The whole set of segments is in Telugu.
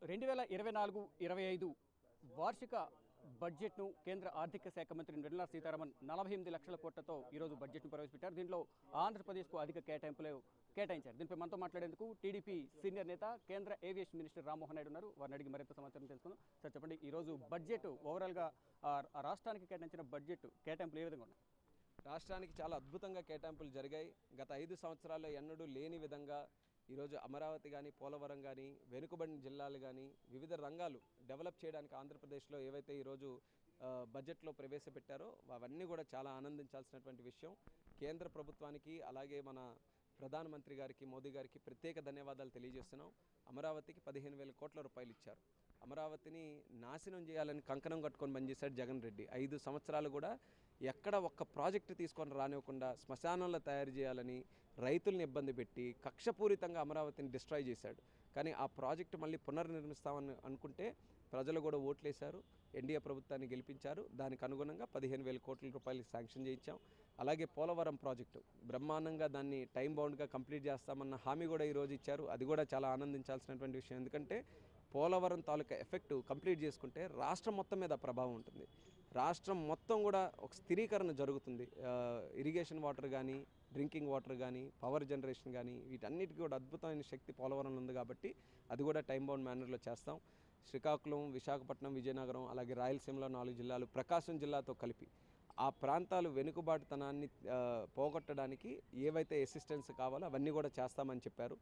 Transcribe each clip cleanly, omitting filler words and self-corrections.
2024-25 వార్షిక బడ్జెట్ను కేంద్ర ఆర్థిక శాఖ మంత్రి నిర్మలా సీతారామన్ 48 లక్షల కోట్లతో ఈరోజు బడ్జెట్ను ప్రవేశపెట్టారు. దీంట్లో ఆంధ్రప్రదేశ్కు అధిక కేటాయింపులు కేటాయించారు. దీనిపై మనతో మాట్లాడేందుకు టీడీపీ సీనియర్ నేత కేంద్ర ఏవియేషన్ మినిస్టర్ రామ్మోహన్ నాయుడు ఉన్నారు. వారిని అడిగి మరింత సమాచారం తెలుసుకుందాం. సార్ చెప్పండి, ఈరోజు బడ్జెట్ ఓవరాల్గా రాష్ట్రానికి కేటాయించిన బడ్జెట్ కేటాయింపులు ఏ విధంగా ఉన్నాయి? రాష్ట్రానికి చాలా అద్భుతంగా కేటాయింపులు జరిగాయి. గత 5 సంవత్సరాల్లో ఎన్నడూ లేని విధంగా ఈరోజు అమరావతి కానీ, పోలవరం కానీ, వెనుకబడిన జిల్లాలు కానీ, వివిధ రంగాలు డెవలప్ చేయడానికి ఆంధ్రప్రదేశ్లో ఏవైతే ఈరోజు బడ్జెట్లో ప్రవేశపెట్టారో అవన్నీ కూడా చాలా ఆనందించాల్సినటువంటి విషయం. కేంద్ర ప్రభుత్వానికి అలాగే మన ప్రధానమంత్రి గారికి, మోదీ గారికి ప్రత్యేక ధన్యవాదాలు తెలియజేస్తున్నాం. అమరావతికి 15,000 కోట్ల రూపాయలు ఇచ్చారు. అమరావతిని నాశనం చేయాలని కంకణం కట్టుకొని పనిచేశాడు జగన్ రెడ్డి. 5 సంవత్సరాలు కూడా ఎక్కడ ఒక్క ప్రాజెక్టు తీసుకొని రానివ్వకుండా శ్మశానంలో తయారు చేయాలని రైతుల్ని ఇబ్బంది పెట్టి కక్షపూరితంగా అమరావతిని డిస్ట్రాయ్ చేశాడు. కానీ ఆ ప్రాజెక్టు మళ్ళీ పునర్నిర్మిస్తామని అనుకుంటే ప్రజలు కూడా ఓట్లేశారు, ఎన్డీఏ ప్రభుత్వాన్ని గెలిపించారు. దానికి అనుగుణంగా 15,000 కోట్ల రూపాయలు శాంక్షన్ చేయించాం. అలాగే పోలవరం ప్రాజెక్టు బ్రహ్మాండంగా దాన్ని టైం బౌండ్గా కంప్లీట్ చేస్తామన్న హామీ కూడా ఈరోజు ఇచ్చారు. అది కూడా చాలా ఆనందించాల్సినటువంటి విషయం. ఎందుకంటే పోలవరం తాలూకా ఎఫెక్ట్ కంప్లీట్ చేసుకుంటే రాష్ట్రం మొత్తం మీద ప్రభావం ఉంటుంది. రాష్ట్రం మొత్తం కూడా ఒక స్థిరీకరణ జరుగుతుంది. ఇరిగేషన్ వాటర్ కానీ, డ్రింకింగ్ వాటర్ కానీ, పవర్ జనరేషన్ కానీ, వీటన్నిటికీ కూడా అద్భుతమైన శక్తి పోలవరంలో ఉంది. కాబట్టి అది కూడా టైం బౌండ్ మేనర్లో చేస్తాం. శ్రీకాకుళం, విశాఖపట్నం, విజయనగరం, అలాగే రాయలసీమలో 4 జిల్లాలు, ప్రకాశం జిల్లాతో కలిపి ఆ ప్రాంతాలు వెనుకబాటుతనాన్ని పోగొట్టడానికి ఏవైతే అసిస్టెన్స్ కావాలో అవన్నీ కూడా చేస్తామని చెప్పారు.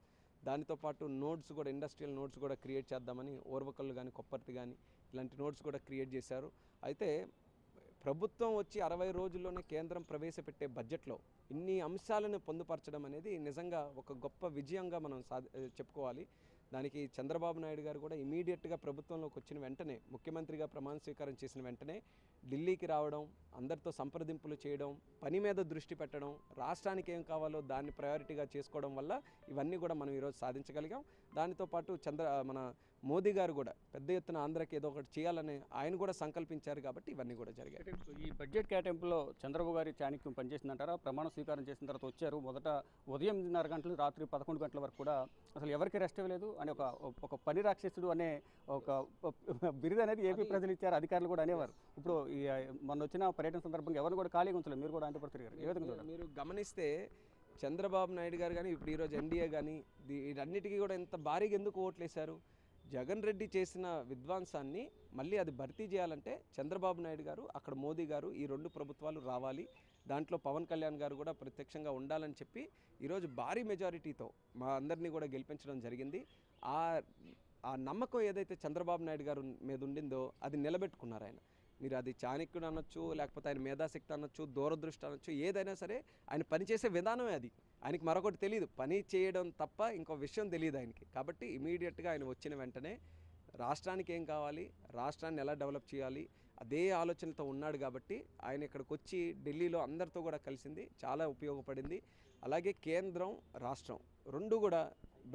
దానితో పాటు నోడ్స్ కూడా, ఇండస్ట్రియల్ నోడ్స్ కూడా క్రియేట్ చేద్దామని ఓర్వకల్లు కానీ, కొప్పర్తి కానీ ఇలాంటి నోడ్స్ కూడా క్రియేట్ చేశారు. అయితే ప్రభుత్వం వచ్చి 60 రోజుల్లోనే కేంద్రం ప్రవేశపెట్టే బడ్జెట్లో ఇన్ని అంశాలను పొందుపరచడం అనేది నిజంగా ఒక గొప్ప విజయంగా మనం చెప్పుకోవాలి. దానికి చంద్రబాబు నాయుడు గారు కూడా ఇమీడియట్గా ప్రభుత్వంలోకి వచ్చిన వెంటనే, ముఖ్యమంత్రిగా ప్రమాణ స్వీకారం చేసిన వెంటనే ఢిల్లీకి రావడం, అందరితో సంప్రదింపులు చేయడం, పని మీద దృష్టి పెట్టడం, రాష్ట్రానికి ఏం కావాలో దాన్ని ప్రయారిటీగా చేసుకోవడం వల్ల ఇవన్నీ కూడా మనం ఈరోజు సాధించగలిగాం. దానితో పాటు మన మోదీ గారు కూడా పెద్ద ఎత్తున ఆంధ్రాకి ఏదో ఒకటి చేయాలని ఆయన కూడా సంకల్పించారు. కాబట్టి ఇవన్నీ కూడా జరిగాయి. ఈ బడ్జెట్ కేటాయింపులో చంద్రబాబు గారి చాణక్యం పనిచేసిందంటారా? ప్రమాణ స్వీకారం చేసిన తర్వాత వచ్చారు, మొదట ఉదయం 8:30 గంటలు, రాత్రి 11 గంటల వరకు కూడా అసలు ఎవరికి రెస్ట్ ఇవ్వలేదు అని ఒక పని రాక్షసుడు అనే ఒక బిరుదు అనేది ఏపీ ప్రజలు ఇచ్చారు, అధికారులు కూడా అనేవారు. ఇప్పుడు మొన్న వచ్చిన పర్యటన సందర్భంగా ఎవరు కూడా ఖాళీగా ఉంచలేదు, మీరు కూడా అంటపడుతున్నారు. ఏ విధంగా మీరు గమనిస్తే చంద్రబాబు నాయుడు గారు కానీ, ఇప్పుడు ఈరోజు ఎన్డీఏ కానీ వీటన్నిటికీ కూడా ఎంత భారీగా ఎందుకు ఓట్లేశారు? జగన్ రెడ్డి చేసిన విధ్వంసాన్ని మళ్ళీ అది భర్తీ చేయాలంటే చంద్రబాబు నాయుడు గారు, అక్కడ మోదీ గారు, ఈ 2 ప్రభుత్వాలు రావాలి. దాంట్లో పవన్ కళ్యాణ్ గారు కూడా ప్రత్యక్షంగా ఉండాలని చెప్పి ఈరోజు భారీ మెజారిటీతో మా అందరినీ కూడా గెలిపించడం జరిగింది. ఆ నమ్మకం ఏదైతే చంద్రబాబు నాయుడు గారు మీద ఉండిందో అది నిలబెట్టుకున్నారు ఆయన. మీరు అది చాణక్యుడు అనొచ్చు, లేకపోతే ఆయన మేధాశక్తి అనొచ్చు, దూరదృష్టి అనొచ్చు, ఏదైనా సరే ఆయన పనిచేసే విధానమే అది. ఆయనకి మరొకటి తెలియదు, పని చేయడం తప్ప ఇంకో విషయం తెలియదు ఆయనకి. కాబట్టి ఇమీడియట్గా ఆయన వచ్చిన వెంటనే రాష్ట్రానికి ఏం కావాలి, రాష్ట్రాన్ని ఎలా డెవలప్ చేయాలి, అదే ఆలోచనలతో ఉన్నాడు. కాబట్టి ఆయన ఇక్కడికి వచ్చి ఢిల్లీలో అందరితో కూడా కలిసింది చాలా ఉపయోగపడింది. అలాగే కేంద్రం, రాష్ట్రం 2 కూడా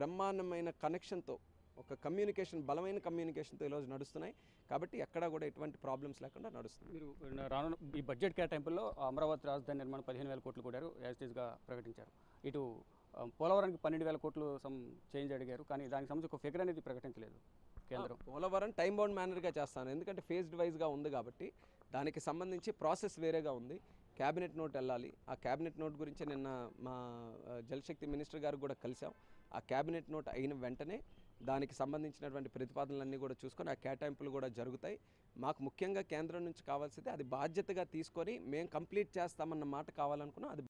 బ్రహ్మాండమైన కనెక్షన్తో, ఒక కమ్యూనికేషన్, బలమైన కమ్యూనికేషన్తో ఈరోజు నడుస్తున్నాయి. కాబట్టి ఎక్కడా కూడా ఎటువంటి ప్రాబ్లమ్స్ లేకుండా నడుస్తుంది. మీరు రానున్న ఈ బడ్జెట్ కేటాయింపుల్లో అమరావతి రాజధాని నిర్మాణం 15,000 కోట్లు కూడా యాజిటీస్గా ప్రకటించారు. ఇటు పోలవరానికి 12,000 కోట్లు చేంజ్ అడిగారు, కానీ దానికి సంబంధించి ఒక ఫిగర్ అనేది ప్రకటించలేదు కేంద్రం. పోలవరం టైం బౌండ్ మేనర్గా చేస్తాను, ఎందుకంటే ఫేజ్డ్ వైజ్గా ఉంది కాబట్టి దానికి సంబంధించి ప్రాసెస్ వేరేగా ఉంది. క్యాబినెట్ నోట్ వెళ్ళాలి. ఆ క్యాబినెట్ నోట్ గురించి నిన్న మా జలశక్తి మినిస్టర్ గారు కూడా కలిసాం. ఆ క్యాబినెట్ నోట్ అయిన వెంటనే దానికి సంబంధించినటువంటి ప్రతిపాదనలన్నీ కూడా చూసుకొని ఆ కేటాయింపులు కూడా జరుగుతాయి. మాకు ముఖ్యంగా కేంద్రం నుంచి కావాల్సింది అది బాధ్యతగా తీసుకొని మేము కంప్లీట్ చేస్తామన్న మాట కావాలనుకున్నాం. అది